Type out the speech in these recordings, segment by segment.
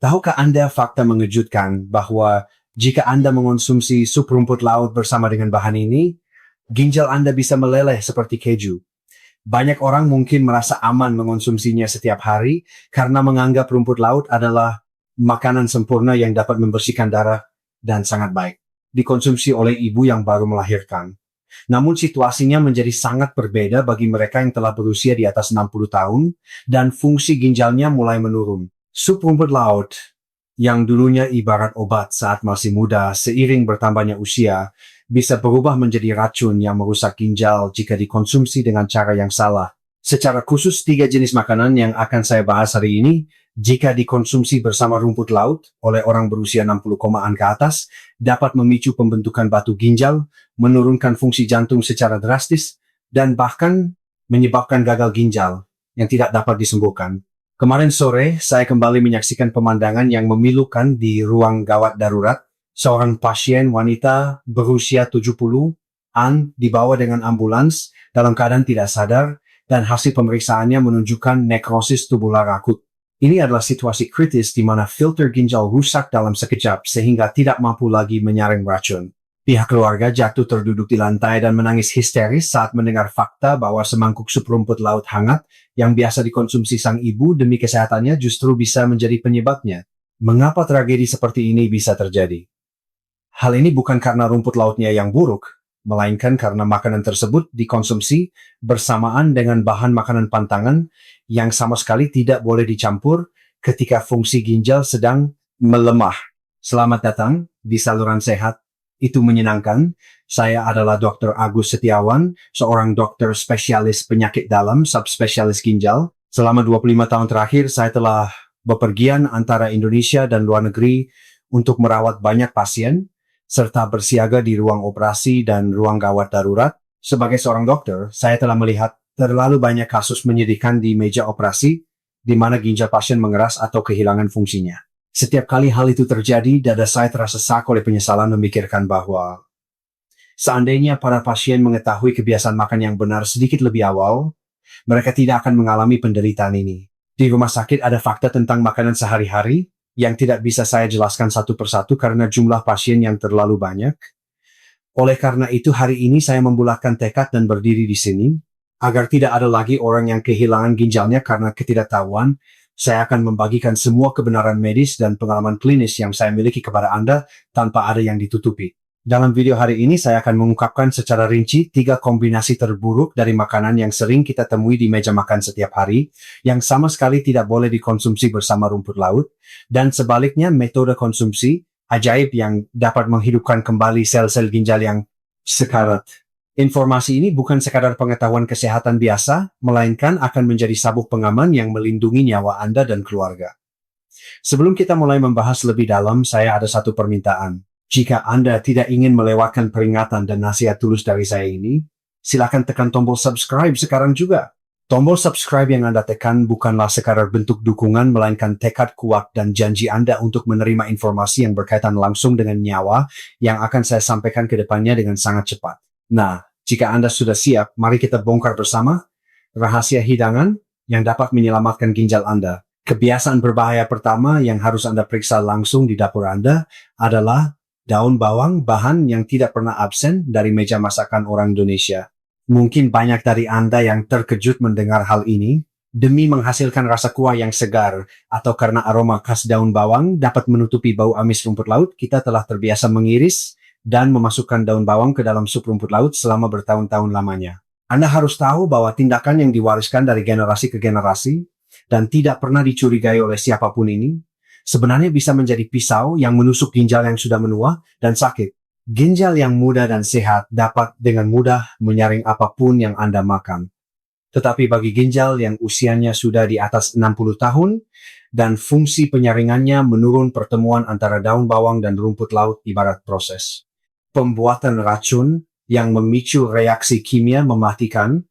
Tahukah Anda fakta mengejutkan bahwa jika Anda mengonsumsi sup rumput laut bersama dengan bahan ini, ginjal Anda bisa meleleh seperti keju. Banyak orang mungkin merasa aman mengonsumsinya setiap hari karena menganggap rumput laut adalah makanan sempurna yang dapat membersihkan darah dan sangat baik dikonsumsi oleh ibu yang baru melahirkan. Namun situasinya menjadi sangat berbeda bagi mereka yang telah berusia di atas 60 tahun dan fungsi ginjalnya mulai menurun. Sup rumput laut yang dulunya ibarat obat saat masih muda seiring bertambahnya usia bisa berubah menjadi racun yang merusak ginjal jika dikonsumsi dengan cara yang salah. Secara khusus 3 jenis makanan yang akan saya bahas hari ini jika dikonsumsi bersama rumput laut oleh orang berusia 60-an ke atas dapat memicu pembentukan batu ginjal, menurunkan fungsi jantung secara drastis, dan bahkan menyebabkan gagal ginjal yang tidak dapat disembuhkan. Kemarin sore, saya kembali menyaksikan pemandangan yang memilukan di ruang gawat darurat. Seorang pasien wanita berusia 70-an dibawa dengan ambulans dalam keadaan tidak sadar dan hasil pemeriksaannya menunjukkan nekrosis tubular akut. Ini adalah situasi kritis di mana filter ginjal rusak dalam sekejap sehingga tidak mampu lagi menyaring racun. Pihak keluarga jatuh terduduk di lantai dan menangis histeris saat mendengar fakta bahwa semangkuk sup rumput laut hangat yang biasa dikonsumsi sang ibu demi kesehatannya justru bisa menjadi penyebabnya. Mengapa tragedi seperti ini bisa terjadi? Hal ini bukan karena rumput lautnya yang buruk, melainkan karena makanan tersebut dikonsumsi bersamaan dengan bahan makanan pantangan yang sama sekali tidak boleh dicampur ketika fungsi ginjal sedang melemah. Selamat datang di saluran sehat. Itu menyenangkan. Saya adalah Dr. Agus Setiawan, seorang dokter spesialis penyakit dalam, subspesialis ginjal. Selama 25 tahun terakhir, saya telah bepergian antara Indonesia dan luar negeri untuk merawat banyak pasien, serta bersiaga di ruang operasi dan ruang gawat darurat. Sebagai seorang dokter, saya telah melihat terlalu banyak kasus menyedihkan di meja operasi, di mana ginjal pasien mengeras atau kehilangan fungsinya. Setiap kali hal itu terjadi, dada saya terasa sesak oleh penyesalan memikirkan bahwa seandainya para pasien mengetahui kebiasaan makan yang benar sedikit lebih awal, mereka tidak akan mengalami penderitaan ini. Di rumah sakit ada fakta tentang makanan sehari-hari yang tidak bisa saya jelaskan satu persatu karena jumlah pasien yang terlalu banyak. Oleh karena itu hari ini saya membulatkan tekad dan berdiri di sini, agar tidak ada lagi orang yang kehilangan ginjalnya karena ketidaktahuan. Saya akan membagikan semua kebenaran medis dan pengalaman klinis yang saya miliki kepada Anda tanpa ada yang ditutupi. Dalam video hari ini saya akan mengungkapkan secara rinci 3 kombinasi terburuk dari makanan yang sering kita temui di meja makan setiap hari, yang sama sekali tidak boleh dikonsumsi bersama rumput laut, dan sebaliknya metode konsumsi ajaib yang dapat menghidupkan kembali sel-sel ginjal yang sekarat. Informasi ini bukan sekadar pengetahuan kesehatan biasa, melainkan akan menjadi sabuk pengaman yang melindungi nyawa Anda dan keluarga. Sebelum kita mulai membahas lebih dalam, saya ada satu permintaan. Jika Anda tidak ingin melewatkan peringatan dan nasihat tulus dari saya ini, silakan tekan tombol subscribe sekarang juga. Tombol subscribe yang Anda tekan bukanlah sekadar bentuk dukungan, melainkan tekad kuat dan janji Anda untuk menerima informasi yang berkaitan langsung dengan nyawa yang akan saya sampaikan ke depannya dengan sangat cepat. Nah, jika Anda sudah siap, mari kita bongkar bersama rahasia hidangan yang dapat menyelamatkan ginjal Anda. Kebiasaan berbahaya pertama yang harus Anda periksa langsung di dapur Anda adalah daun bawang, bahan yang tidak pernah absen dari meja masakan orang Indonesia. Mungkin banyak dari Anda yang terkejut mendengar hal ini. Demi menghasilkan rasa kuah yang segar atau karena aroma khas daun bawang dapat menutupi bau amis rumput laut, kita telah terbiasa mengiris dan memasukkan daun bawang ke dalam sup rumput laut selama bertahun-tahun lamanya. Anda harus tahu bahwa tindakan yang diwariskan dari generasi ke generasi dan tidak pernah dicurigai oleh siapapun ini, sebenarnya bisa menjadi pisau yang menusuk ginjal yang sudah menua dan sakit. Ginjal yang muda dan sehat dapat dengan mudah menyaring apapun yang Anda makan. Tetapi bagi ginjal yang usianya sudah di atas 60 tahun, dan fungsi penyaringannya menurun, pertemuan antara daun bawang dan rumput laut ibarat proses pembuatan racun yang memicu reaksi kimia mematikan.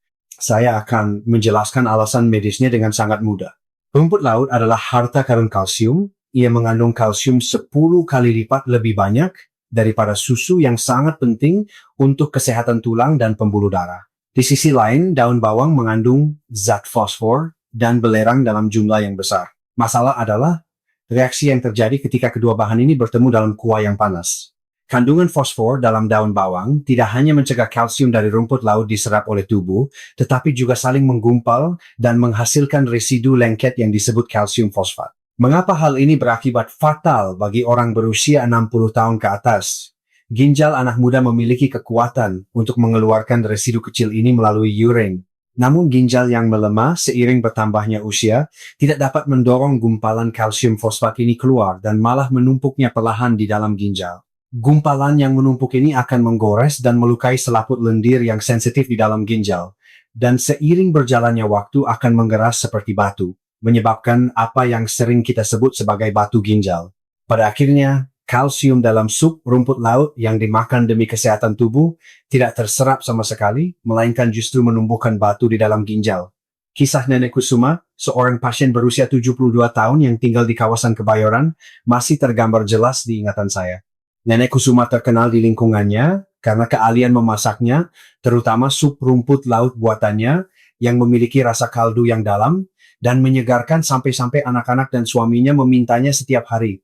Saya akan menjelaskan alasan medisnya dengan sangat mudah. Rumput laut adalah harta karun kalsium. Ia mengandung kalsium 10 kali lipat lebih banyak daripada susu yang sangat penting untuk kesehatan tulang dan pembuluh darah. Di sisi lain, daun bawang mengandung zat fosfor dan belerang dalam jumlah yang besar. Masalah adalah reaksi yang terjadi ketika kedua bahan ini bertemu dalam kuah yang panas. Kandungan fosfor dalam daun bawang tidak hanya mencegah kalsium dari rumput laut diserap oleh tubuh, tetapi juga saling menggumpal dan menghasilkan residu lengket yang disebut kalsium fosfat. Mengapa hal ini berakibat fatal bagi orang berusia 60 tahun ke atas? Ginjal anak muda memiliki kekuatan untuk mengeluarkan residu kecil ini melalui urin. Namun ginjal yang melemah seiring bertambahnya usia tidak dapat mendorong gumpalan kalsium fosfat ini keluar dan malah menumpuknya perlahan di dalam ginjal. Gumpalan yang menumpuk ini akan menggores dan melukai selaput lendir yang sensitif di dalam ginjal, dan seiring berjalannya waktu akan mengeras seperti batu, menyebabkan apa yang sering kita sebut sebagai batu ginjal. Pada akhirnya, kalsium dalam sup rumput laut yang dimakan demi kesehatan tubuh tidak terserap sama sekali, melainkan justru menumbuhkan batu di dalam ginjal. Kisah Nenek Kusuma, seorang pasien berusia 72 tahun yang tinggal di kawasan Kebayoran, masih tergambar jelas di ingatan saya. Nenek Kusuma terkenal di lingkungannya karena keahlian memasaknya, terutama sup rumput laut buatannya yang memiliki rasa kaldu yang dalam dan menyegarkan sampai-sampai anak-anak dan suaminya memintanya setiap hari.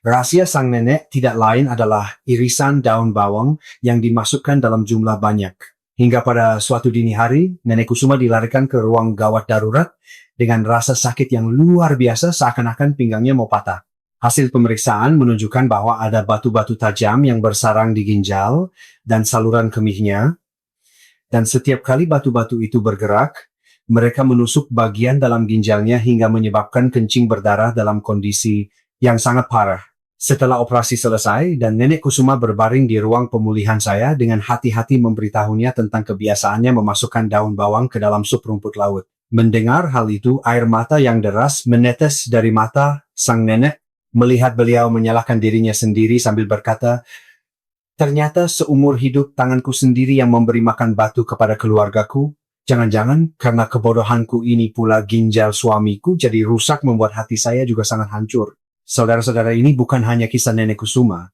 Rahasia sang nenek tidak lain adalah irisan daun bawang yang dimasukkan dalam jumlah banyak. Hingga pada suatu dini hari, Nenek Kusuma dilarikan ke ruang gawat darurat dengan rasa sakit yang luar biasa seakan-akan pinggangnya mau patah. Hasil pemeriksaan menunjukkan bahwa ada batu-batu tajam yang bersarang di ginjal dan saluran kemihnya. Dan setiap kali batu-batu itu bergerak, mereka menusuk bagian dalam ginjalnya hingga menyebabkan kencing berdarah dalam kondisi yang sangat parah. Setelah operasi selesai dan Nenek Kusuma berbaring di ruang pemulihan saya dengan hati-hati memberitahunya tentang kebiasaannya memasukkan daun bawang ke dalam sup rumput laut. Mendengar hal itu, air mata yang deras menetes dari mata sang nenek. Melihat beliau menyalahkan dirinya sendiri sambil berkata, "Ternyata seumur hidup tanganku sendiri yang memberi makan batu kepada keluargaku. Jangan-jangan karena kebodohanku ini pula ginjal suamiku jadi rusak membuat hati saya juga sangat hancur." Saudara-saudara, ini bukan hanya kisah Nenek Kusuma.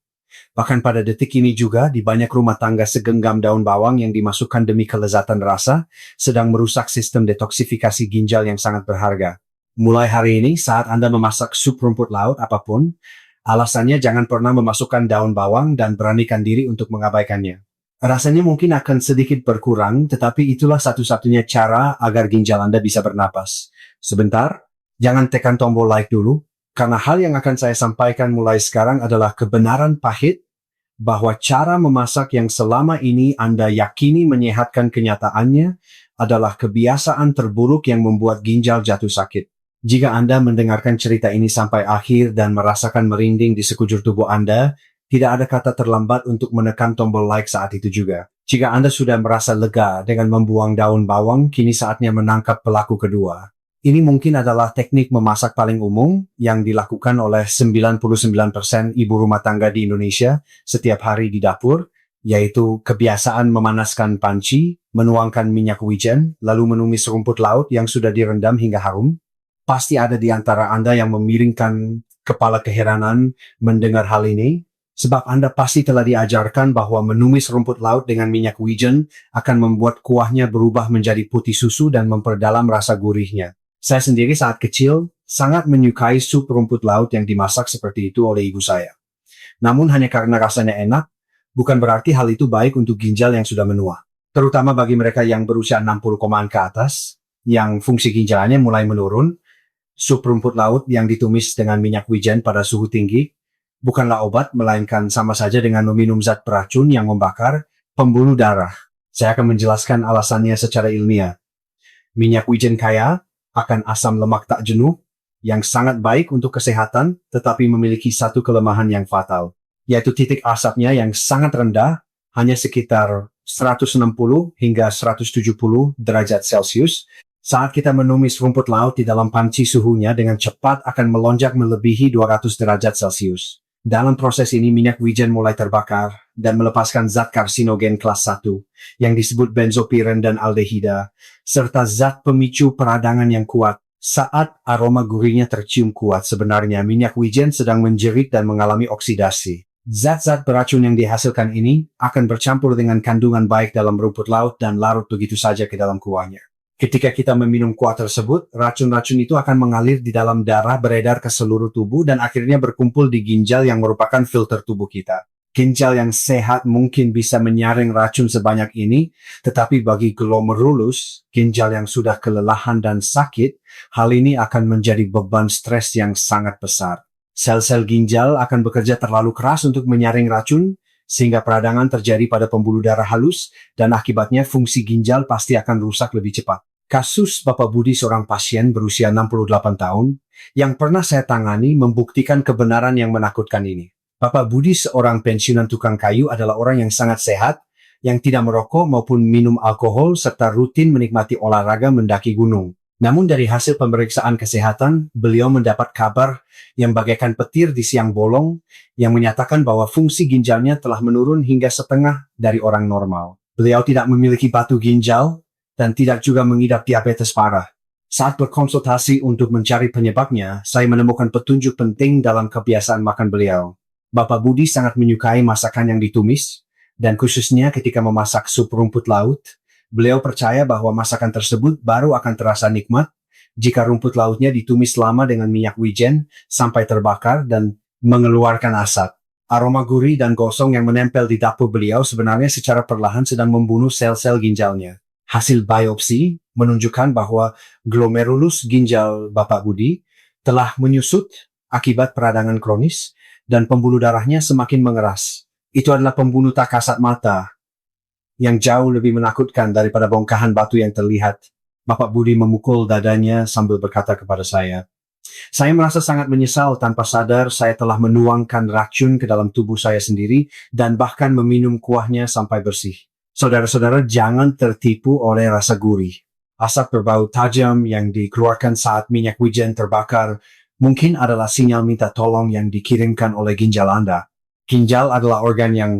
Bahkan pada detik ini juga di banyak rumah tangga segenggam daun bawang yang dimasukkan demi kelezatan rasa sedang merusak sistem detoksifikasi ginjal yang sangat berharga. Mulai hari ini saat Anda memasak sup rumput laut apapun, alasannya jangan pernah memasukkan daun bawang dan beranikan diri untuk mengabaikannya. Rasanya mungkin akan sedikit berkurang, tetapi itulah satu-satunya cara agar ginjal Anda bisa bernapas. Sebentar, jangan tekan tombol like dulu, karena hal yang akan saya sampaikan mulai sekarang adalah kebenaran pahit bahwa cara memasak yang selama ini Anda yakini menyehatkan kenyataannya adalah kebiasaan terburuk yang membuat ginjal jatuh sakit. Jika Anda mendengarkan cerita ini sampai akhir dan merasakan merinding di sekujur tubuh Anda, tidak ada kata terlambat untuk menekan tombol like saat itu juga. Jika Anda sudah merasa lega dengan membuang daun bawang, kini saatnya menangkap pelaku kedua. Ini mungkin adalah teknik memasak paling umum yang dilakukan oleh 99% ibu rumah tangga di Indonesia setiap hari di dapur, yaitu kebiasaan memanaskan panci, menuangkan minyak wijen, lalu menumis rumput laut yang sudah direndam hingga harum. Pasti ada di antara Anda yang memiringkan kepala keheranan mendengar hal ini, sebab Anda pasti telah diajarkan bahwa menumis rumput laut dengan minyak wijen akan membuat kuahnya berubah menjadi putih susu dan memperdalam rasa gurihnya. Saya sendiri saat kecil sangat menyukai sup rumput laut yang dimasak seperti itu oleh ibu saya. Namun hanya karena rasanya enak, bukan berarti hal itu baik untuk ginjal yang sudah menua. Terutama bagi mereka yang berusia 60 komaan ke atas, yang fungsi ginjalnya mulai menurun. Sup rumput laut yang ditumis dengan minyak wijen pada suhu tinggi bukanlah obat, melainkan sama saja dengan meminum zat beracun yang membakar, pembuluh darah. Saya akan menjelaskan alasannya secara ilmiah. Minyak wijen kaya akan asam lemak tak jenuh, yang sangat baik untuk kesehatan, tetapi memiliki satu kelemahan yang fatal, yaitu titik asapnya yang sangat rendah, hanya sekitar 160 hingga 170 derajat Celcius. Saat kita menumis rumput laut di dalam panci, suhunya dengan cepat akan melonjak melebihi 200 derajat Celcius. Dalam proses ini minyak wijen mulai terbakar dan melepaskan zat karsinogen kelas 1 yang disebut benzopiren dan aldehida, serta zat pemicu peradangan yang kuat. Saat aroma gurihnya tercium kuat, sebenarnya minyak wijen sedang menjerit dan mengalami oksidasi. Zat-zat beracun yang dihasilkan ini akan bercampur dengan kandungan baik dalam rumput laut dan larut begitu saja ke dalam kuahnya. Ketika kita meminum kuah tersebut, racun-racun itu akan mengalir di dalam darah, beredar ke seluruh tubuh, dan akhirnya berkumpul di ginjal yang merupakan filter tubuh kita. Ginjal yang sehat mungkin bisa menyaring racun sebanyak ini, tetapi bagi glomerulus, ginjal yang sudah kelelahan dan sakit, hal ini akan menjadi beban stres yang sangat besar. Sel-sel ginjal akan bekerja terlalu keras untuk menyaring racun, sehingga peradangan terjadi pada pembuluh darah halus, dan akibatnya fungsi ginjal pasti akan rusak lebih cepat. Kasus Bapak Budi, seorang pasien berusia 68 tahun, yang pernah saya tangani, membuktikan kebenaran yang menakutkan ini. Bapak Budi, seorang pensiunan tukang kayu, adalah orang yang sangat sehat, yang tidak merokok maupun minum alkohol, serta rutin menikmati olahraga mendaki gunung. Namun dari hasil pemeriksaan kesehatan, beliau mendapat kabar yang bagaikan petir di siang bolong, yang menyatakan bahwa fungsi ginjalnya telah menurun hingga setengah dari orang normal. Beliau tidak memiliki batu ginjal, dan tidak juga mengidap diabetes parah. Saat berkonsultasi untuk mencari penyebabnya, saya menemukan petunjuk penting dalam kebiasaan makan beliau. Bapak Budi sangat menyukai masakan yang ditumis, dan khususnya ketika memasak sup rumput laut, beliau percaya bahwa masakan tersebut baru akan terasa nikmat jika rumput lautnya ditumis lama dengan minyak wijen sampai terbakar dan mengeluarkan asap. Aroma gurih dan gosong yang menempel di dapur beliau sebenarnya secara perlahan sedang membunuh sel-sel ginjalnya. Hasil biopsi menunjukkan bahwa glomerulus ginjal Bapak Budi telah menyusut akibat peradangan kronis dan pembuluh darahnya semakin mengeras. Itu adalah pembunuh tak kasat mata yang jauh lebih menakutkan daripada bongkahan batu yang terlihat. Bapak Budi memukul dadanya sambil berkata kepada saya merasa sangat menyesal. Tanpa sadar saya telah menuangkan racun ke dalam tubuh saya sendiri dan bahkan meminum kuahnya sampai bersih. Saudara-saudara, jangan tertipu oleh rasa gurih. Asap berbau tajam yang dikeluarkan saat minyak wijen terbakar mungkin adalah sinyal minta tolong yang dikirimkan oleh ginjal Anda. Ginjal adalah organ yang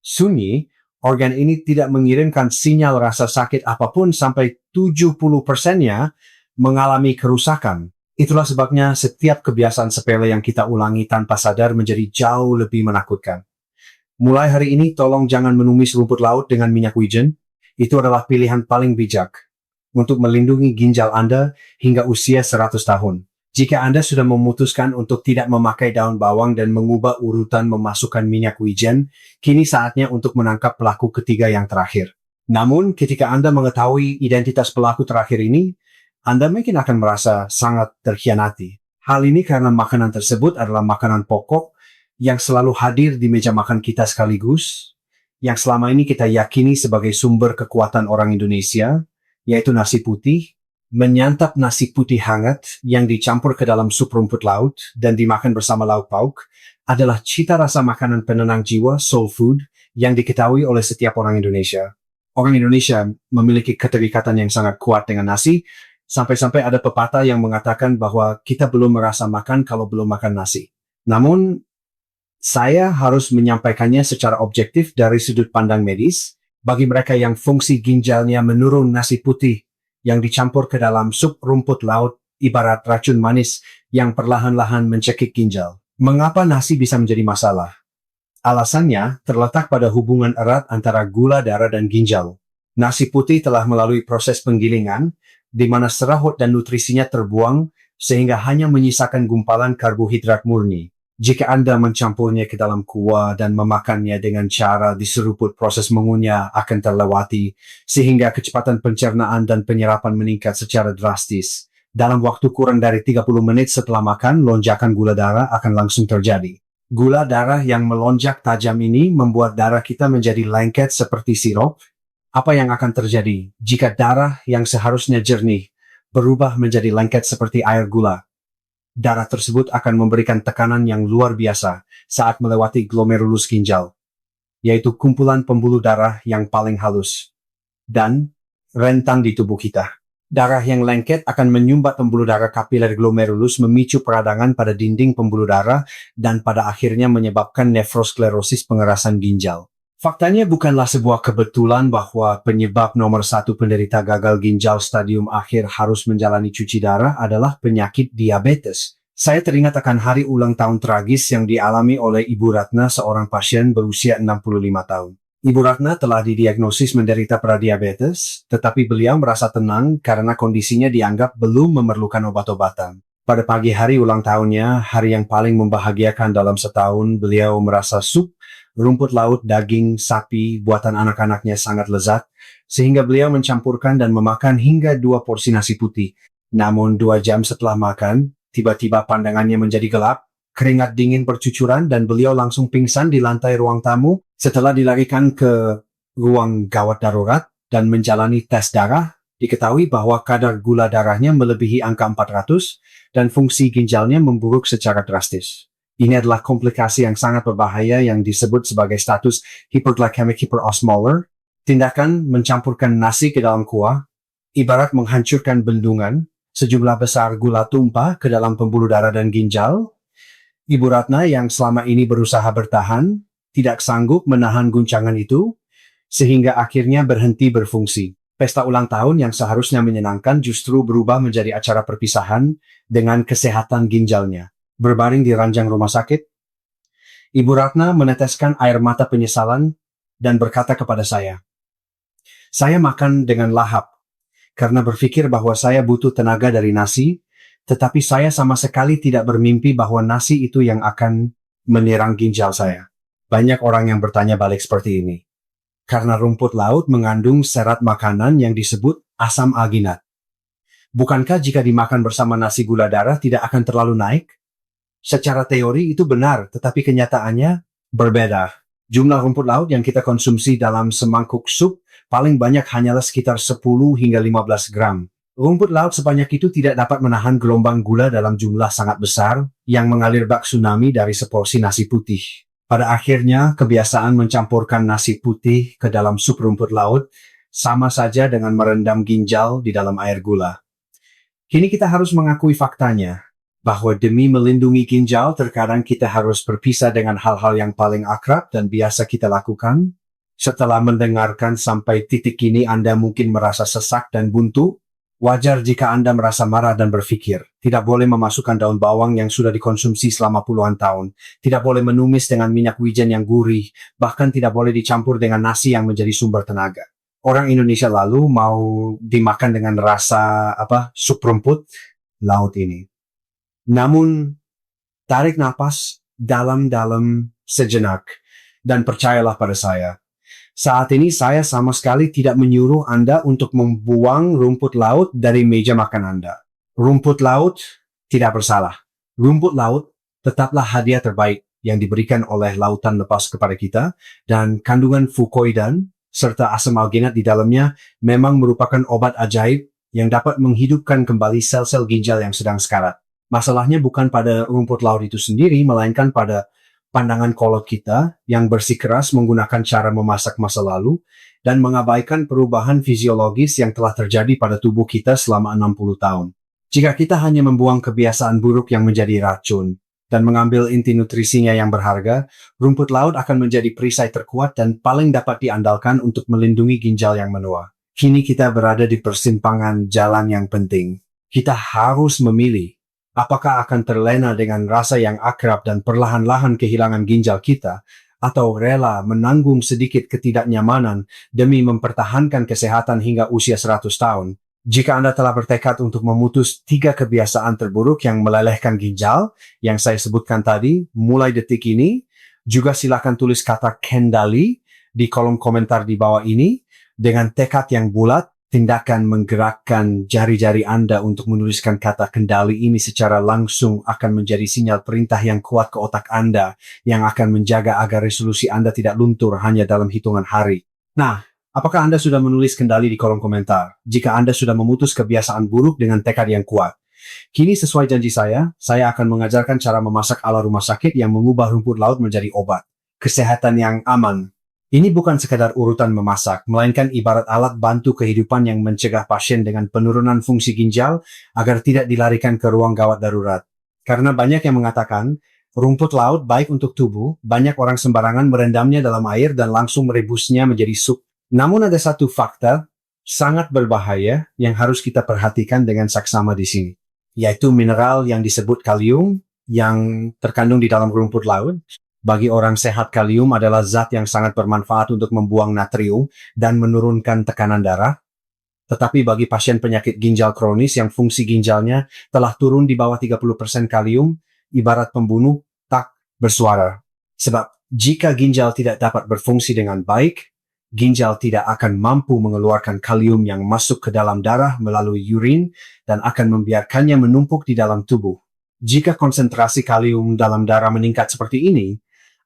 sunyi. Organ ini tidak mengirimkan sinyal rasa sakit apapun sampai 70%-nya mengalami kerusakan. Itulah sebabnya setiap kebiasaan sepele yang kita ulangi tanpa sadar menjadi jauh lebih menakutkan. Mulai hari ini, tolong jangan menumis rumput laut dengan minyak wijen. Itu adalah pilihan paling bijak untuk melindungi ginjal Anda hingga usia 100 tahun. Jika Anda sudah memutuskan untuk tidak memakai daun bawang dan mengubah urutan memasukkan minyak wijen, kini saatnya untuk menangkap pelaku ketiga yang terakhir. Namun, ketika Anda mengetahui identitas pelaku terakhir ini, Anda mungkin akan merasa sangat terkhianati. Hal ini karena makanan tersebut adalah makanan pokok yang selalu hadir di meja makan kita sekaligus, yang selama ini kita yakini sebagai sumber kekuatan orang Indonesia, yaitu nasi putih. Menyantap nasi putih hangat yang dicampur ke dalam sup rumput laut dan dimakan bersama lauk pauk adalah cita rasa makanan penenang jiwa, soul food, yang diketahui oleh setiap orang Indonesia. Orang Indonesia memiliki keterikatan yang sangat kuat dengan nasi, sampai-sampai ada pepatah yang mengatakan bahwa kita belum merasa makan kalau belum makan nasi. Namun, saya harus menyampaikannya secara objektif dari sudut pandang medis. Bagi mereka yang fungsi ginjalnya menurun, nasi putih yang dicampur ke dalam sup rumput laut ibarat racun manis yang perlahan-lahan mencekik ginjal. Mengapa nasi bisa menjadi masalah? Alasannya terletak pada hubungan erat antara gula darah dan ginjal. Nasi putih telah melalui proses penggilingan, di mana serabut dan nutrisinya terbuang sehingga hanya menyisakan gumpalan karbohidrat murni. Jika Anda mencampurnya ke dalam kuah dan memakannya dengan cara diseruput, proses mengunyah akan terlewati, sehingga kecepatan pencernaan dan penyerapan meningkat secara drastis. Dalam waktu kurang dari 30 menit setelah makan, lonjakan gula darah akan langsung terjadi. Gula darah yang melonjak tajam ini membuat darah kita menjadi lengket seperti sirup. Apa yang akan terjadi jika darah yang seharusnya jernih berubah menjadi lengket seperti air gula? Darah tersebut akan memberikan tekanan yang luar biasa saat melewati glomerulus ginjal, yaitu kumpulan pembuluh darah yang paling halus dan rentan di tubuh kita. Darah yang lengket akan menyumbat pembuluh darah kapiler glomerulus, memicu peradangan pada dinding pembuluh darah, dan pada akhirnya menyebabkan nefrosklerosis, pengerasan ginjal. Faktanya bukanlah sebuah kebetulan bahwa penyebab nomor 1 penderita gagal ginjal stadium akhir harus menjalani cuci darah adalah penyakit diabetes. Saya teringat akan hari ulang tahun tragis yang dialami oleh Ibu Ratna, seorang pasien berusia 65 tahun. Ibu Ratna telah didiagnosis menderita pradiabetes, tetapi beliau merasa tenang karena kondisinya dianggap belum memerlukan obat-obatan. Pada pagi hari ulang tahunnya, hari yang paling membahagiakan dalam setahun, beliau merasa sup, rumput laut, daging, sapi, buatan anak-anaknya sangat lezat, sehingga beliau mencampurkan dan memakan hingga 2 porsi nasi putih. Namun 2 jam setelah makan, tiba-tiba pandangannya menjadi gelap, keringat dingin bercucuran dan beliau langsung pingsan di lantai ruang tamu setelah dilarikan ke ruang gawat darurat dan menjalani tes darah. Diketahui bahwa kadar gula darahnya melebihi angka 400 dan fungsi ginjalnya memburuk secara drastis. Ini adalah komplikasi yang sangat berbahaya yang disebut sebagai status hyperglycemic hyperosmolar. Tindakan mencampurkan nasi ke dalam kuah ibarat menghancurkan bendungan. Sejumlah besar gula tumpah ke dalam pembuluh darah dan ginjal. Ibu Ratna yang selama ini berusaha bertahan, tidak sanggup menahan guncangan itu, sehingga akhirnya berhenti berfungsi. Pesta ulang tahun yang seharusnya menyenangkan justru berubah menjadi acara perpisahan dengan kesehatan ginjalnya. Berbaring di ranjang rumah sakit, Ibu Ratna meneteskan air mata penyesalan dan berkata kepada saya makan dengan lahap, karena berpikir bahwa saya butuh tenaga dari nasi, tetapi saya sama sekali tidak bermimpi bahwa nasi itu yang akan menyerang ginjal saya. Banyak orang yang bertanya balik seperti ini. Karena rumput laut mengandung serat makanan yang disebut asam alginat. Bukankah jika dimakan bersama nasi gula darah tidak akan terlalu naik? Secara teori itu benar, tetapi kenyataannya berbeda. Jumlah rumput laut yang kita konsumsi dalam semangkuk sup paling banyak hanyalah sekitar 10 hingga 15 gram. Rumput laut sebanyak itu tidak dapat menahan gelombang gula dalam jumlah sangat besar yang mengalir bak tsunami dari seporsi nasi putih. Pada akhirnya, kebiasaan mencampurkan nasi putih ke dalam sup rumput laut sama saja dengan merendam ginjal di dalam air gula. Kini kita harus mengakui faktanya, bahwa demi melindungi ginjal terkadang kita harus berpisah dengan hal-hal yang paling akrab dan biasa kita lakukan. Setelah mendengarkan sampai titik ini Anda mungkin merasa sesak dan buntu. Wajar jika Anda merasa marah dan berpikir, tidak boleh memasukkan daun bawang yang sudah dikonsumsi selama puluhan tahun, tidak boleh menumis dengan minyak wijen yang gurih, bahkan tidak boleh dicampur dengan nasi yang menjadi sumber tenaga. Orang Indonesia lalu mau dimakan dengan rasa sup rumput laut ini. Namun, tarik napas dalam-dalam sejenak dan percayalah pada saya. Saat ini saya sama sekali tidak menyuruh Anda untuk membuang rumput laut dari meja makan Anda. Rumput laut tidak bersalah. Rumput laut tetaplah hadiah terbaik yang diberikan oleh lautan lepas kepada kita, dan kandungan fukoidan serta asam alginat di dalamnya memang merupakan obat ajaib yang dapat menghidupkan kembali sel-sel ginjal yang sedang sekarat. Masalahnya bukan pada rumput laut itu sendiri, melainkan pada pandangan kolot kita yang bersikeras menggunakan cara memasak masa lalu dan mengabaikan perubahan fisiologis yang telah terjadi pada tubuh kita selama 60 tahun. Jika kita hanya membuang kebiasaan buruk yang menjadi racun dan mengambil inti nutrisinya yang berharga, rumput laut akan menjadi perisai terkuat dan paling dapat diandalkan untuk melindungi ginjal yang menua. Kini kita berada di persimpangan jalan yang penting. Kita harus memilih. Apakah akan terlena dengan rasa yang akrab dan perlahan-lahan kehilangan ginjal kita, atau rela menanggung sedikit ketidaknyamanan demi mempertahankan kesehatan hingga usia 100 tahun? Jika Anda telah bertekad untuk memutus 3 kebiasaan terburuk yang melelehkan ginjal, yang saya sebutkan tadi, mulai detik ini, juga silakan tulis kata kendali di kolom komentar di bawah ini, dengan tekad yang bulat. Tindakan menggerakkan jari-jari Anda untuk menuliskan kata kendali ini secara langsung akan menjadi sinyal perintah yang kuat ke otak Anda yang akan menjaga agar resolusi Anda tidak luntur hanya dalam hitungan hari. Nah, apakah Anda sudah menulis kendali di kolom komentar? Jika Anda sudah memutus kebiasaan buruk dengan tekad yang kuat. Kini sesuai janji saya akan mengajarkan cara memasak ala rumah sakit yang mengubah rumput laut menjadi obat. Kesehatan yang aman. Ini bukan sekadar urutan memasak, melainkan ibarat alat bantu kehidupan yang mencegah pasien dengan penurunan fungsi ginjal agar tidak dilarikan ke ruang gawat darurat. Karena banyak yang mengatakan, rumput laut baik untuk tubuh, banyak orang sembarangan merendamnya dalam air dan langsung merebusnya menjadi sup. Namun ada satu fakta sangat berbahaya yang harus kita perhatikan dengan saksama di sini, yaitu mineral yang disebut kalium yang terkandung di dalam rumput laut Bagi orang sehat, kalium adalah zat yang sangat bermanfaat untuk membuang natrium dan menurunkan tekanan darah. Tetapi bagi pasien penyakit ginjal kronis yang fungsi ginjalnya telah turun di bawah 30% kalium, ibarat pembunuh tak bersuara. Sebab jika ginjal tidak dapat berfungsi dengan baik, ginjal tidak akan mampu mengeluarkan kalium yang masuk ke dalam darah melalui urin dan akan membiarkannya menumpuk di dalam tubuh. Jika konsentrasi kalium dalam darah meningkat seperti ini,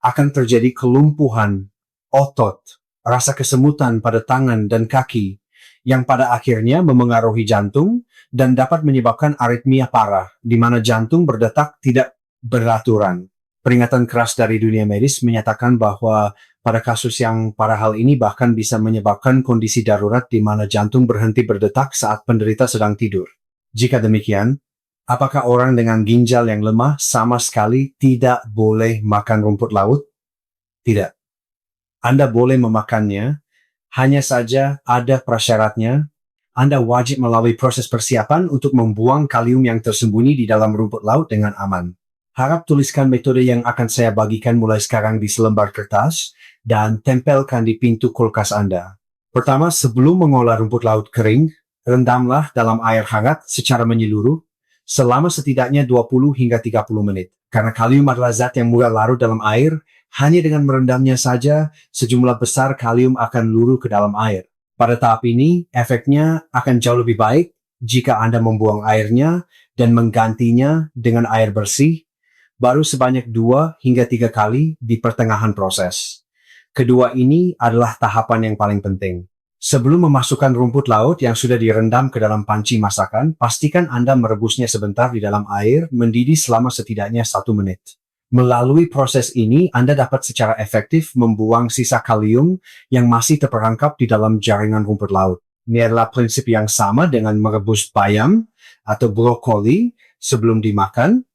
akan terjadi kelumpuhan otot, rasa kesemutan pada tangan dan kaki, yang pada akhirnya memengaruhi jantung dan dapat menyebabkan aritmia parah, di mana jantung berdetak tidak beraturan. Peringatan keras dari dunia medis menyatakan bahwa pada kasus yang parah hal ini bahkan bisa menyebabkan kondisi darurat di mana jantung berhenti berdetak saat penderita sedang tidur. Jika demikian, apakah orang dengan ginjal yang lemah sama sekali tidak boleh makan rumput laut? Tidak. Anda boleh memakannya, hanya saja ada prasyaratnya. Anda wajib melalui proses persiapan untuk membuang kalium yang tersembunyi di dalam rumput laut dengan aman. Harap tuliskan metode yang akan saya bagikan mulai sekarang di selembar kertas dan tempelkan di pintu kulkas Anda. Pertama, sebelum mengolah rumput laut kering, rendamlah dalam air hangat secara menyeluruh selama setidaknya 20 hingga 30 menit. Karena kalium adalah zat yang mudah larut dalam air, hanya dengan merendamnya saja, sejumlah besar kalium akan luruh ke dalam air. Pada tahap ini, efeknya akan jauh lebih baik jika Anda membuang airnya dan menggantinya dengan air bersih, baru sebanyak 2 hingga 3 kali di pertengahan proses. Kedua ini adalah tahapan yang paling penting. Sebelum memasukkan rumput laut yang sudah direndam ke dalam panci masakan, pastikan Anda merebusnya sebentar di dalam air mendidih selama setidaknya 1 menit. Melalui proses ini, Anda dapat secara efektif membuang sisa kalium yang masih terperangkap di dalam jaringan rumput laut. Ini adalah prinsip yang sama dengan merebus bayam atau brokoli sebelum dimakan,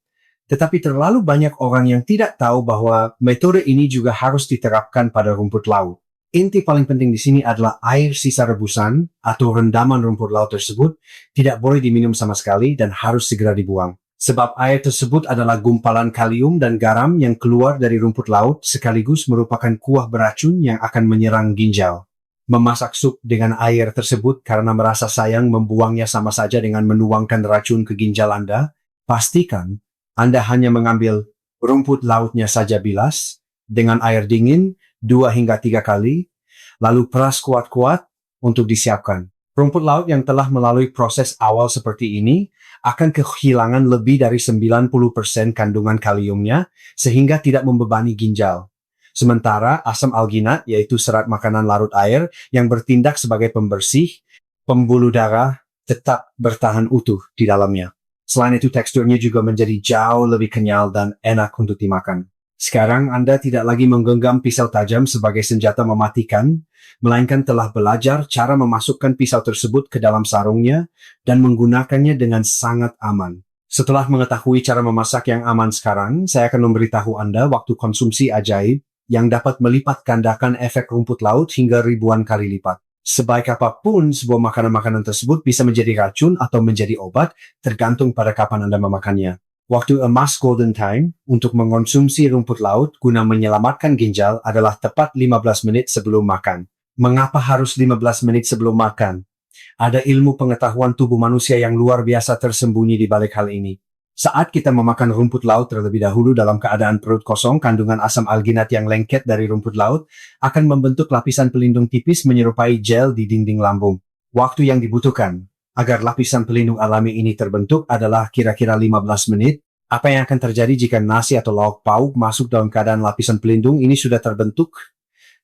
tetapi terlalu banyak orang yang tidak tahu bahwa metode ini juga harus diterapkan pada rumput laut. Inti paling penting di sini adalah air sisa rebusan atau rendaman rumput laut tersebut tidak boleh diminum sama sekali dan harus segera dibuang. Sebab air tersebut adalah gumpalan kalium dan garam yang keluar dari rumput laut sekaligus merupakan kuah beracun yang akan menyerang ginjal. Memasak sup dengan air tersebut karena merasa sayang membuangnya sama saja dengan menuangkan racun ke ginjal Anda. Pastikan Anda hanya mengambil rumput lautnya saja bilas dengan air dingin 2 hingga 3 kali, lalu peras kuat-kuat untuk disiapkan. Rumput laut yang telah melalui proses awal seperti ini akan kehilangan lebih dari 90% kandungan kaliumnya sehingga tidak membebani ginjal. Sementara asam alginat, yaitu serat makanan larut air yang bertindak sebagai pembersih, pembuluh darah, tetap bertahan utuh di dalamnya. Selain itu teksturnya juga menjadi jauh lebih kenyal dan enak untuk dimakan. Sekarang Anda tidak lagi menggenggam pisau tajam sebagai senjata mematikan, melainkan telah belajar cara memasukkan pisau tersebut ke dalam sarungnya dan menggunakannya dengan sangat aman. Setelah mengetahui cara memasak yang aman sekarang, saya akan memberitahu Anda waktu konsumsi ajaib yang dapat melipat gandakan efek rumput laut hingga ribuan kali lipat. Sebaik apapun sebuah makanan-makanan tersebut bisa menjadi racun atau menjadi obat, tergantung pada kapan Anda memakannya. Waktu emas golden time untuk mengonsumsi rumput laut guna menyelamatkan ginjal adalah tepat 15 menit sebelum makan. Mengapa harus 15 menit sebelum makan? Ada ilmu pengetahuan tubuh manusia yang luar biasa tersembunyi di balik hal ini. Saat kita memakan rumput laut terlebih dahulu dalam keadaan perut kosong, kandungan asam alginat yang lengket dari rumput laut akan membentuk lapisan pelindung tipis menyerupai gel di dinding lambung. Waktu yang dibutuhkan agar lapisan pelindung alami ini terbentuk adalah kira-kira 15 menit. Apa yang akan terjadi jika nasi atau lauk pauk masuk dalam keadaan lapisan pelindung ini sudah terbentuk?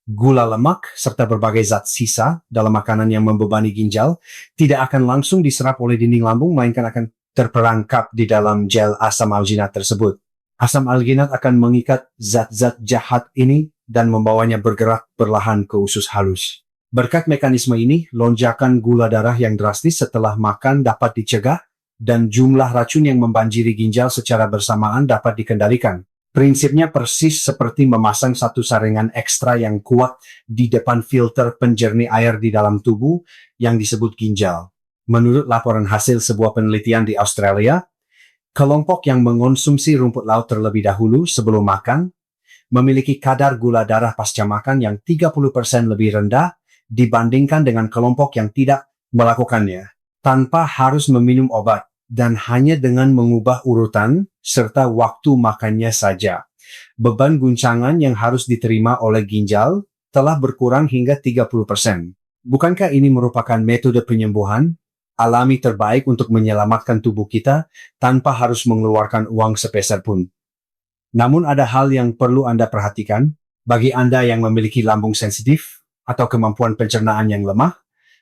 Gula lemak serta berbagai zat sisa dalam makanan yang membebani ginjal tidak akan langsung diserap oleh dinding lambung, melainkan akan terperangkap di dalam gel asam alginat tersebut. Asam alginat akan mengikat zat-zat jahat ini dan membawanya bergerak perlahan ke usus halus. Berkat mekanisme ini, lonjakan gula darah yang drastis setelah makan dapat dicegah dan jumlah racun yang membanjiri ginjal secara bersamaan dapat dikendalikan. Prinsipnya persis seperti memasang satu saringan ekstra yang kuat di depan filter penjernih air di dalam tubuh yang disebut ginjal. Menurut laporan hasil sebuah penelitian di Australia, kelompok yang mengonsumsi rumput laut terlebih dahulu sebelum makan memiliki kadar gula darah pasca makan yang 30% lebih rendah dibandingkan dengan kelompok yang tidak melakukannya, tanpa harus meminum obat dan hanya dengan mengubah urutan serta waktu makannya saja. Beban guncangan yang harus diterima oleh ginjal telah berkurang hingga 30%. Bukankah ini merupakan metode penyembuhan alami terbaik untuk menyelamatkan tubuh kita tanpa harus mengeluarkan uang sepeser pun? Namun ada hal yang perlu Anda perhatikan. Bagi Anda yang memiliki lambung sensitif atau kemampuan pencernaan yang lemah,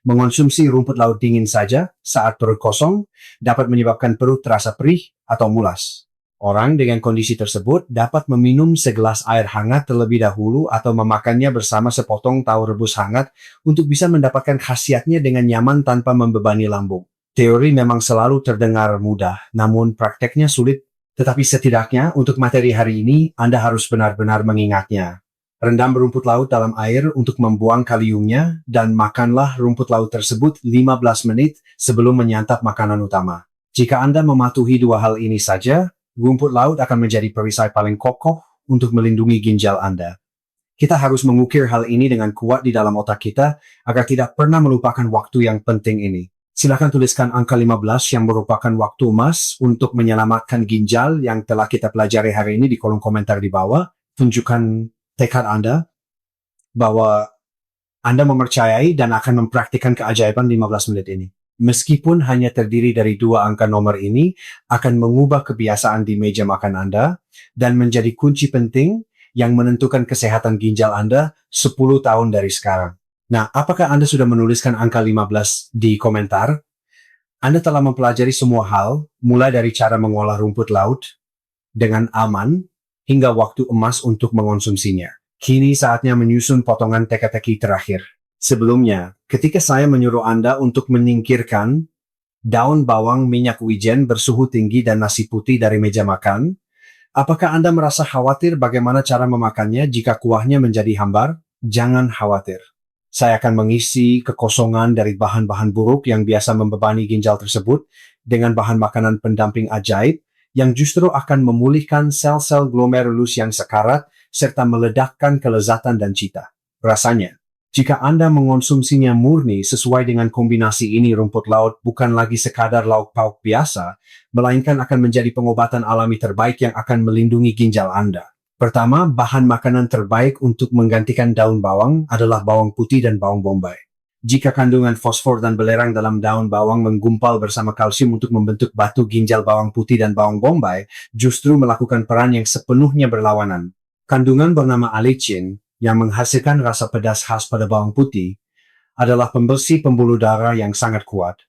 mengonsumsi rumput laut dingin saja saat perut kosong dapat menyebabkan perut terasa perih atau mulas. Orang dengan kondisi tersebut dapat meminum segelas air hangat terlebih dahulu atau memakannya bersama sepotong tahu rebus hangat untuk bisa mendapatkan khasiatnya dengan nyaman tanpa membebani lambung. Teori memang selalu terdengar mudah, namun prakteknya sulit. Tetapi setidaknya untuk materi hari ini, Anda harus benar-benar mengingatnya. Rendam rumput laut dalam air untuk membuang kaliumnya dan makanlah rumput laut tersebut 15 menit sebelum menyantap makanan utama. Jika Anda mematuhi dua hal ini saja, rumput laut akan menjadi perisai paling kokoh untuk melindungi ginjal Anda. Kita harus mengukir hal ini dengan kuat di dalam otak kita agar tidak pernah melupakan waktu yang penting ini. Silakan tuliskan angka 15 yang merupakan waktu emas untuk menyelamatkan ginjal yang telah kita pelajari hari ini di kolom komentar di bawah. Tunjukkan tekad Anda bahwa Anda mempercayai dan akan mempraktikkan keajaiban 15 menit ini. Meskipun hanya terdiri dari dua angka nomor ini, akan mengubah kebiasaan di meja makan Anda dan menjadi kunci penting yang menentukan kesehatan ginjal Anda 10 tahun dari sekarang. Nah, apakah Anda sudah menuliskan angka 15 di komentar? Anda telah mempelajari semua hal, mulai dari cara mengolah rumput laut dengan aman hingga waktu emas untuk mengonsumsinya. Kini saatnya menyusun potongan teka-teki terakhir. Sebelumnya, ketika saya menyuruh Anda untuk menyingkirkan daun bawang minyak wijen bersuhu tinggi dan nasi putih dari meja makan, apakah Anda merasa khawatir bagaimana cara memakannya jika kuahnya menjadi hambar? Jangan khawatir. Saya akan mengisi kekosongan dari bahan-bahan buruk yang biasa membebani ginjal tersebut dengan bahan makanan pendamping ajaib yang justru akan memulihkan sel-sel glomerulus yang sekarat serta meledakkan kelezatan dan cita rasanya. Jika Anda mengonsumsinya murni sesuai dengan kombinasi ini, rumput laut bukan lagi sekadar lauk pauk biasa, melainkan akan menjadi pengobatan alami terbaik yang akan melindungi ginjal Anda. Pertama, bahan makanan terbaik untuk menggantikan daun bawang adalah bawang putih dan bawang bombay. Jika kandungan fosfor dan belerang dalam daun bawang menggumpal bersama kalsium untuk membentuk batu, ginjal bawang putih dan bawang bombay justru melakukan peran yang sepenuhnya berlawanan. Kandungan bernama allicin yang menghasilkan rasa pedas khas pada bawang putih adalah pembersih pembuluh darah yang sangat kuat.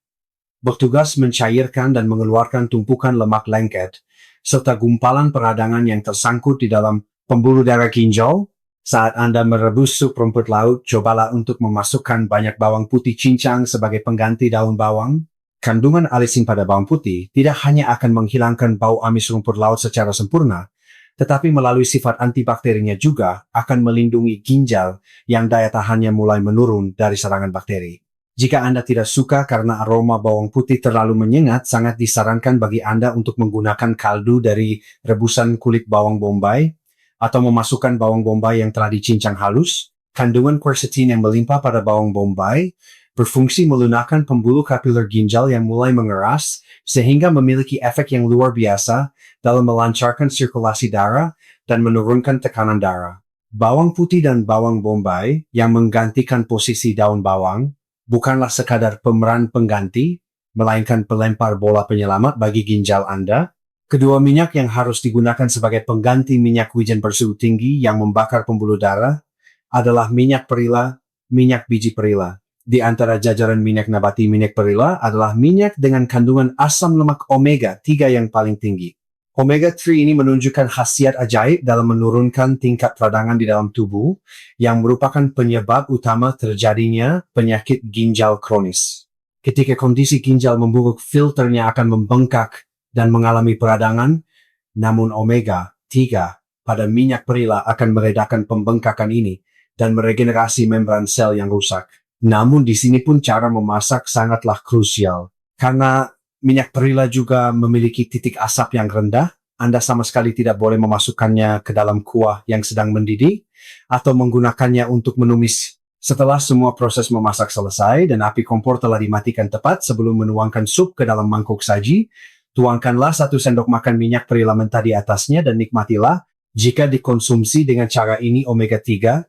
Bertugas mencairkan dan mengeluarkan tumpukan lemak lengket serta gumpalan peradangan yang tersangkut di dalam pembuluh darah ginjal. Saat Anda merebus sup rumput laut, cobalah untuk memasukkan banyak bawang putih cincang sebagai pengganti daun bawang. Kandungan allicin pada bawang putih tidak hanya akan menghilangkan bau amis rumput laut secara sempurna, tetapi melalui sifat antibakterinya juga akan melindungi ginjal yang daya tahannya mulai menurun dari serangan bakteri. Jika Anda tidak suka karena aroma bawang putih terlalu menyengat, sangat disarankan bagi Anda untuk menggunakan kaldu dari rebusan kulit bawang bombay atau memasukkan bawang bombay yang telah dicincang halus. Kandungan quercetin yang melimpah pada bawang bombay berfungsi melunakkan pembuluh kapiler ginjal yang mulai mengeras sehingga memiliki efek yang luar biasa dalam melancarkan sirkulasi darah dan menurunkan tekanan darah. Bawang putih dan bawang bombay yang menggantikan posisi daun bawang bukanlah sekadar pemeran pengganti, melainkan pelempar bola penyelamat bagi ginjal Anda. Kedua minyak yang harus digunakan sebagai pengganti minyak wijen bersuhu tinggi yang membakar pembuluh darah adalah minyak perila, minyak biji perila. Di antara jajaran minyak nabati, minyak perila adalah minyak dengan kandungan asam lemak omega 3 yang paling tinggi. Omega 3 ini menunjukkan khasiat ajaib dalam menurunkan tingkat peradangan di dalam tubuh yang merupakan penyebab utama terjadinya penyakit ginjal kronis. Ketika kondisi ginjal memburuk, filternya akan membengkak dan mengalami peradangan, namun omega 3 pada minyak perila akan meredakan pembengkakan ini dan meregenerasi membran sel yang rusak. Namun di sini pun cara memasak sangatlah krusial, karena minyak perila juga memiliki titik asap yang rendah, Anda sama sekali tidak boleh memasukkannya ke dalam kuah yang sedang mendidih atau menggunakannya untuk menumis. Setelah semua proses memasak selesai dan api kompor telah dimatikan tepat sebelum menuangkan sup ke dalam mangkuk saji, tuangkanlah 1 sendok makan minyak perila mentah di atasnya dan nikmatilah. Jika dikonsumsi dengan cara ini, omega-3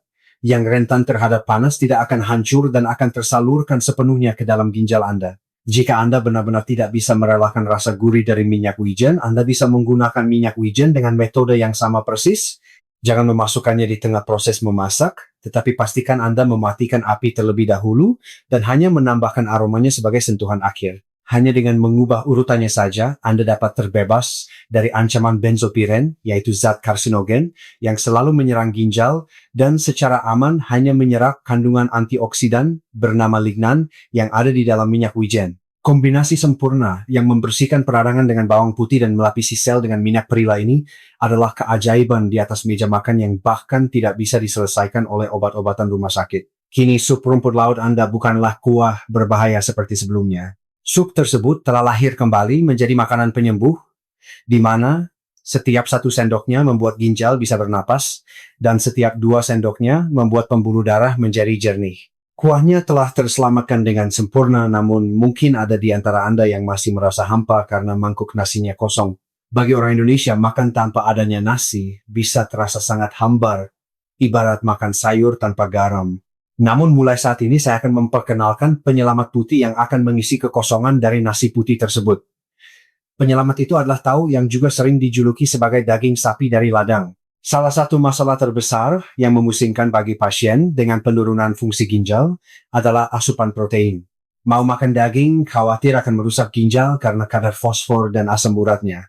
yang rentan terhadap panas tidak akan hancur dan akan tersalurkan sepenuhnya ke dalam ginjal Anda. Jika Anda benar-benar tidak bisa merelakan rasa gurih dari minyak wijen, Anda bisa menggunakan minyak wijen dengan metode yang sama persis. Jangan memasukkannya di tengah proses memasak, tetapi pastikan Anda mematikan api terlebih dahulu dan hanya menambahkan aromanya sebagai sentuhan akhir. Hanya dengan mengubah urutannya saja, Anda dapat terbebas dari ancaman benzopiren, yaitu zat karsinogen, yang selalu menyerang ginjal, dan secara aman hanya menyerap kandungan antioksidan bernama lignan yang ada di dalam minyak wijen. Kombinasi sempurna yang membersihkan peradangan dengan bawang putih dan melapisi sel dengan minyak perila ini adalah keajaiban di atas meja makan yang bahkan tidak bisa diselesaikan oleh obat-obatan rumah sakit. Kini sup rumput laut Anda bukanlah kuah berbahaya seperti sebelumnya. Sup tersebut telah lahir kembali menjadi makanan penyembuh, di mana setiap 1 sendoknya membuat ginjal bisa bernapas, dan setiap 2 sendoknya membuat pembuluh darah menjadi jernih. Kuahnya telah terselamatkan dengan sempurna, namun mungkin ada di antara Anda yang masih merasa hampa karena mangkuk nasinya kosong. Bagi orang Indonesia, makan tanpa adanya nasi bisa terasa sangat hambar, ibarat makan sayur tanpa garam. Namun mulai saat ini saya akan memperkenalkan penyelamat putih yang akan mengisi kekosongan dari nasi putih tersebut. Penyelamat itu adalah tahu yang juga sering dijuluki sebagai daging sapi dari ladang. Salah satu masalah terbesar yang memusingkan bagi pasien dengan penurunan fungsi ginjal adalah asupan protein. Mau makan daging khawatir akan merusak ginjal karena kadar fosfor dan asam uratnya.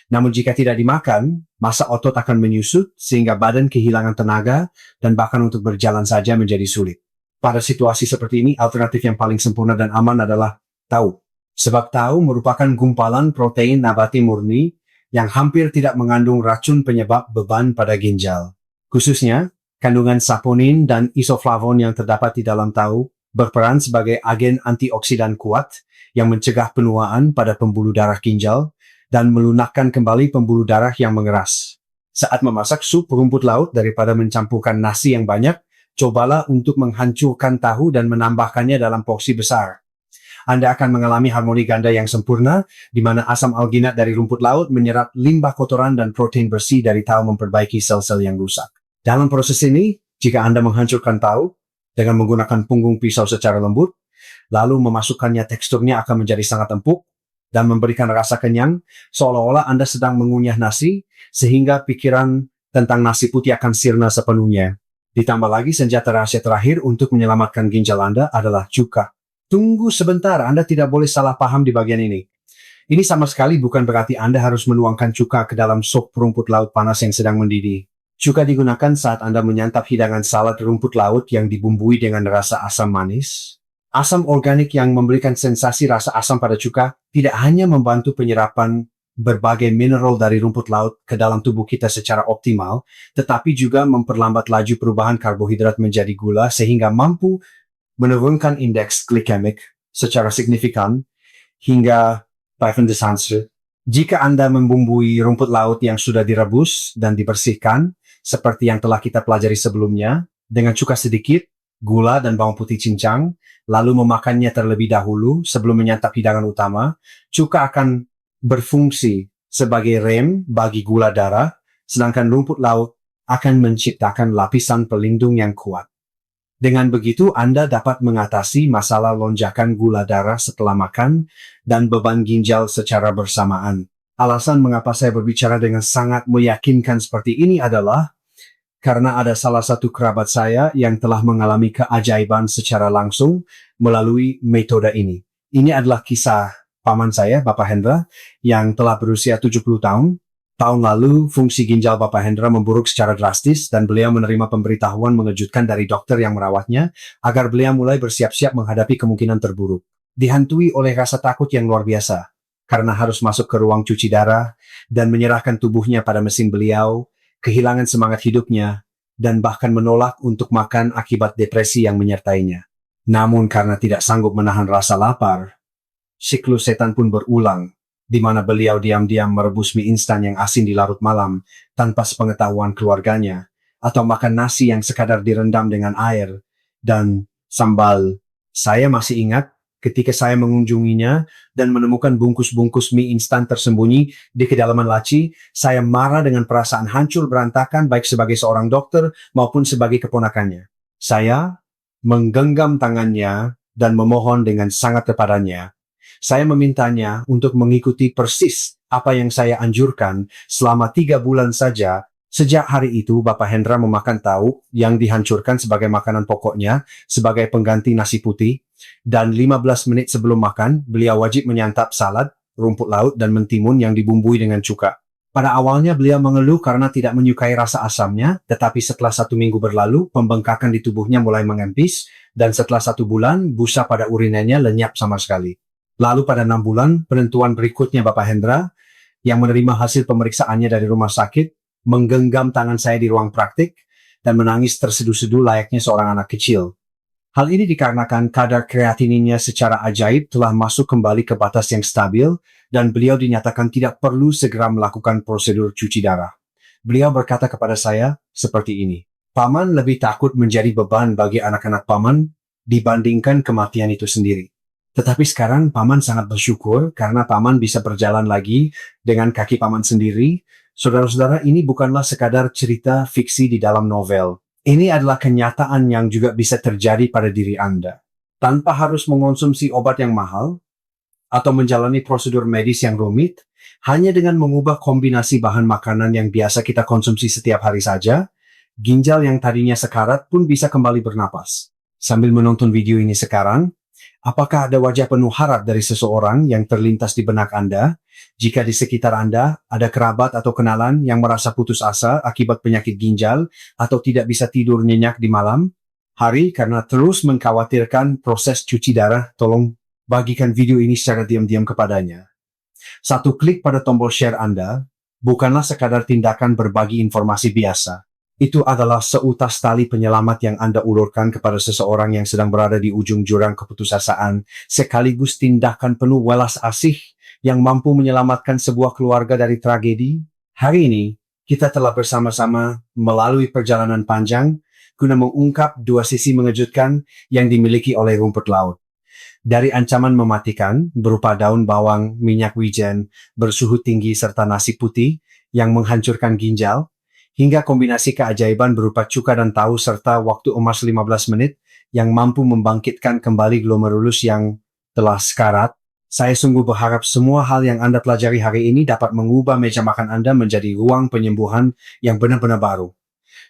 Namun jika tidak dimakan, massa otot akan menyusut sehingga badan kehilangan tenaga dan bahkan untuk berjalan saja menjadi sulit. Pada situasi seperti ini, alternatif yang paling sempurna dan aman adalah tahu. Sebab tahu merupakan gumpalan protein nabati murni yang hampir tidak mengandung racun penyebab beban pada ginjal. Khususnya, kandungan saponin dan isoflavon yang terdapat di dalam tahu berperan sebagai agen antioksidan kuat yang mencegah penuaan pada pembuluh darah ginjal dan melunakkan kembali pembuluh darah yang mengeras. Saat memasak sup rumput laut, daripada mencampurkan nasi yang banyak, cobalah untuk menghancurkan tahu dan menambahkannya dalam porsi besar. Anda akan mengalami harmoni ganda yang sempurna, di mana asam alginat dari rumput laut menyerap limbah kotoran dan protein bersih dari tahu memperbaiki sel-sel yang rusak. Dalam proses ini, jika Anda menghancurkan tahu dengan menggunakan punggung pisau secara lembut, lalu memasukkannya, teksturnya akan menjadi sangat empuk, dan memberikan rasa kenyang, seolah-olah Anda sedang mengunyah nasi, sehingga pikiran tentang nasi putih akan sirna sepenuhnya. Ditambah lagi, senjata rahasia terakhir untuk menyelamatkan ginjal Anda adalah cuka. Tunggu sebentar, Anda tidak boleh salah paham di bagian ini. Ini sama sekali bukan berarti Anda harus menuangkan cuka ke dalam sup rumput laut panas yang sedang mendidih. Cuka digunakan saat Anda menyantap hidangan salad rumput laut yang dibumbui dengan rasa asam manis. Asam organik yang memberikan sensasi rasa asam pada cuka tidak hanya membantu penyerapan berbagai mineral dari rumput laut ke dalam tubuh kita secara optimal, tetapi juga memperlambat laju perubahan karbohidrat menjadi gula sehingga mampu menurunkan indeks glikemik secara signifikan hingga 5%. Jika Anda membumbui rumput laut yang sudah direbus dan dibersihkan, seperti yang telah kita pelajari sebelumnya, dengan cuka sedikit, gula dan bawang putih cincang, lalu memakannya terlebih dahulu sebelum menyantap hidangan utama, cuka akan berfungsi sebagai rem bagi gula darah, sedangkan rumput laut akan menciptakan lapisan pelindung yang kuat. Dengan begitu, Anda dapat mengatasi masalah lonjakan gula darah setelah makan dan beban ginjal secara bersamaan. Alasan mengapa saya berbicara dengan sangat meyakinkan seperti ini adalah karena ada salah satu kerabat saya yang telah mengalami keajaiban secara langsung melalui metode ini. Ini adalah kisah paman saya, Bapak Hendra, yang telah berusia 70 tahun. Tahun lalu, fungsi ginjal Bapak Hendra memburuk secara drastis dan beliau menerima pemberitahuan mengejutkan dari dokter yang merawatnya agar beliau mulai bersiap-siap menghadapi kemungkinan terburuk. Dihantui oleh rasa takut yang luar biasa, karena harus masuk ke ruang cuci darah dan menyerahkan tubuhnya pada mesin beliau, kehilangan semangat hidupnya, dan bahkan menolak untuk makan akibat depresi yang menyertainya. Namun karena tidak sanggup menahan rasa lapar, siklus setan pun berulang. di mana beliau diam-diam merebus mie instan yang asin di larut malam tanpa sepengetahuan keluarganya, atau makan nasi yang sekadar direndam dengan air dan sambal. Saya masih ingat ketika saya mengunjunginya dan menemukan bungkus-bungkus mie instan tersembunyi di kedalaman laci. Saya marah dengan perasaan hancur berantakan baik sebagai seorang dokter maupun sebagai keponakannya. Saya menggenggam tangannya dan memohon dengan sangat kepadanya. Saya memintanya untuk mengikuti persis apa yang saya anjurkan selama 3 bulan saja. Sejak hari itu, Bapak Hendra memakan tahu yang dihancurkan sebagai makanan pokoknya sebagai pengganti nasi putih. Dan 15 menit sebelum makan, beliau wajib menyantap salad, rumput laut, dan mentimun yang dibumbui dengan cuka. Pada awalnya beliau mengeluh karena tidak menyukai rasa asamnya, tetapi setelah 1 minggu berlalu, pembengkakan di tubuhnya mulai mengempis, dan setelah 1 bulan, busa pada urinanya lenyap sama sekali. Lalu pada 6 bulan, penentuan berikutnya Bapak Hendra, yang menerima hasil pemeriksaannya dari rumah sakit, menggenggam tangan saya di ruang praktik, dan menangis terseduh-seduh layaknya seorang anak kecil. Hal ini dikarenakan kadar kreatininnya secara ajaib telah masuk kembali ke batas yang stabil, dan beliau dinyatakan tidak perlu segera melakukan prosedur cuci darah. Beliau berkata kepada saya seperti ini, "Paman lebih takut menjadi beban bagi anak-anak Paman dibandingkan kematian itu sendiri. Tetapi sekarang Paman sangat bersyukur karena Paman bisa berjalan lagi dengan kaki Paman sendiri. Saudara-saudara, ini bukanlah sekadar cerita fiksi di dalam novel. Ini adalah kenyataan yang juga bisa terjadi pada diri Anda. Tanpa harus mengonsumsi obat yang mahal atau menjalani prosedur medis yang rumit, hanya dengan mengubah kombinasi bahan makanan yang biasa kita konsumsi setiap hari saja, ginjal yang tadinya sekarat pun bisa kembali bernapas." Sambil menonton video ini sekarang, apakah ada wajah penuh harap dari seseorang yang terlintas di benak Anda? Jika di sekitar Anda ada kerabat atau kenalan yang merasa putus asa akibat penyakit ginjal atau tidak bisa tidur nyenyak di malam hari karena terus mengkhawatirkan proses cuci darah, tolong bagikan video ini secara diam-diam kepadanya. 1 klik pada tombol share Anda bukanlah sekadar tindakan berbagi informasi biasa. Itu adalah seutas tali penyelamat yang Anda ulurkan kepada seseorang yang sedang berada di ujung jurang keputusasaan, sekaligus tindakan penuh welas asih yang mampu menyelamatkan sebuah keluarga dari tragedi. Hari ini, kita telah bersama-sama melalui perjalanan panjang guna mengungkap 2 sisi mengejutkan yang dimiliki oleh rumput laut. Dari ancaman mematikan berupa daun bawang, minyak wijen, bersuhu tinggi serta nasi putih yang menghancurkan ginjal, hingga kombinasi keajaiban berupa cuka dan tahu serta waktu emas 15 menit yang mampu membangkitkan kembali glomerulus yang telah sekarat. Saya sungguh berharap semua hal yang Anda pelajari hari ini dapat mengubah meja makan Anda menjadi ruang penyembuhan yang benar-benar baru.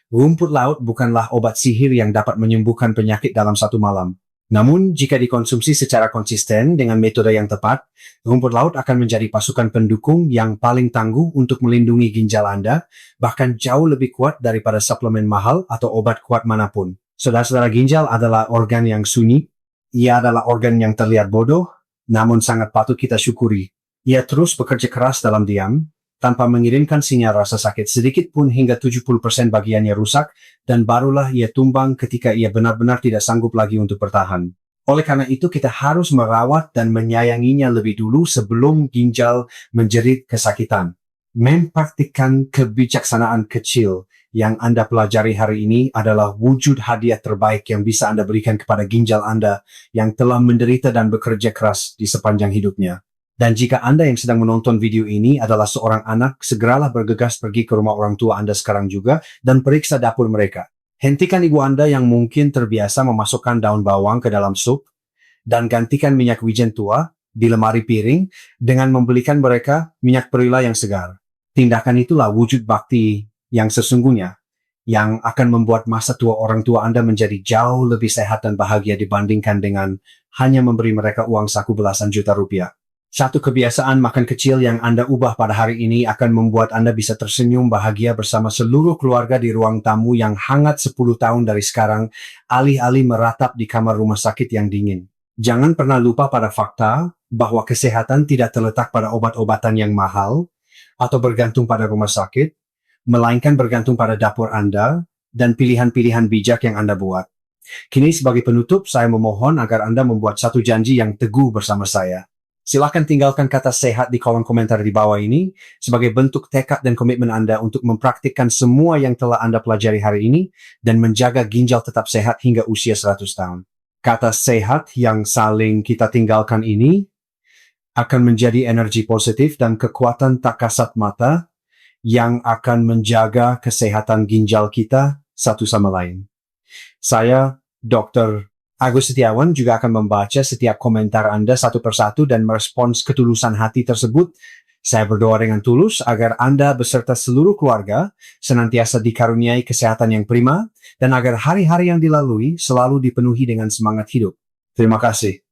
Rumput laut bukanlah obat sihir yang dapat menyembuhkan penyakit dalam 1 malam. Namun, jika dikonsumsi secara konsisten dengan metode yang tepat, rumput laut akan menjadi pasukan pendukung yang paling tangguh untuk melindungi ginjal Anda, bahkan jauh lebih kuat daripada suplemen mahal atau obat kuat manapun. Saudara-saudara, ginjal adalah organ yang sunyi. Ia adalah organ yang terlihat bodoh, namun sangat patut kita syukuri. Ia terus bekerja keras dalam diam, tanpa mengirimkan sinyal rasa sakit sedikit pun hingga 70% bagiannya rusak, dan barulah ia tumbang ketika ia benar-benar tidak sanggup lagi untuk bertahan. Oleh karena itu kita harus merawat dan menyayanginya lebih dulu sebelum ginjal menjerit kesakitan. Mempraktikkan kebijaksanaan kecil yang Anda pelajari hari ini adalah wujud hadiah terbaik yang bisa Anda berikan kepada ginjal Anda yang telah menderita dan bekerja keras di sepanjang hidupnya. Dan jika Anda yang sedang menonton video ini adalah seorang anak, segeralah bergegas pergi ke rumah orang tua Anda sekarang juga dan periksa dapur mereka. Hentikan ibu Anda yang mungkin terbiasa memasukkan daun bawang ke dalam sup, dan gantikan minyak wijen tua di lemari piring dengan membelikan mereka minyak perila yang segar. Tindakan itulah wujud bakti yang sesungguhnya, yang akan membuat masa tua orang tua Anda menjadi jauh lebih sehat dan bahagia dibandingkan dengan hanya memberi mereka uang saku belasan juta rupiah. 1 kebiasaan makan kecil yang Anda ubah pada hari ini akan membuat Anda bisa tersenyum bahagia bersama seluruh keluarga di ruang tamu yang hangat 10 tahun dari sekarang, alih-alih meratap di kamar rumah sakit yang dingin. Jangan pernah lupa pada fakta bahwa kesehatan tidak terletak pada obat-obatan yang mahal atau bergantung pada rumah sakit, melainkan bergantung pada dapur Anda dan pilihan-pilihan bijak yang Anda buat. Kini sebagai penutup, saya memohon agar Anda membuat 1 janji yang teguh bersama saya. Silahkan tinggalkan kata sehat di kolom komentar di bawah ini sebagai bentuk tekad dan komitmen Anda untuk mempraktikkan semua yang telah Anda pelajari hari ini dan menjaga ginjal tetap sehat hingga usia 100 tahun. Kata sehat yang saling kita tinggalkan ini akan menjadi energi positif dan kekuatan tak kasat mata yang akan menjaga kesehatan ginjal kita satu sama lain. Saya, Dr. Agus Setiawan, juga akan membaca setiap komentar Anda satu persatu dan merespons ketulusan hati tersebut. Saya berdoa dengan tulus agar Anda beserta seluruh keluarga senantiasa dikaruniai kesehatan yang prima dan agar hari-hari yang dilalui selalu dipenuhi dengan semangat hidup. Terima kasih.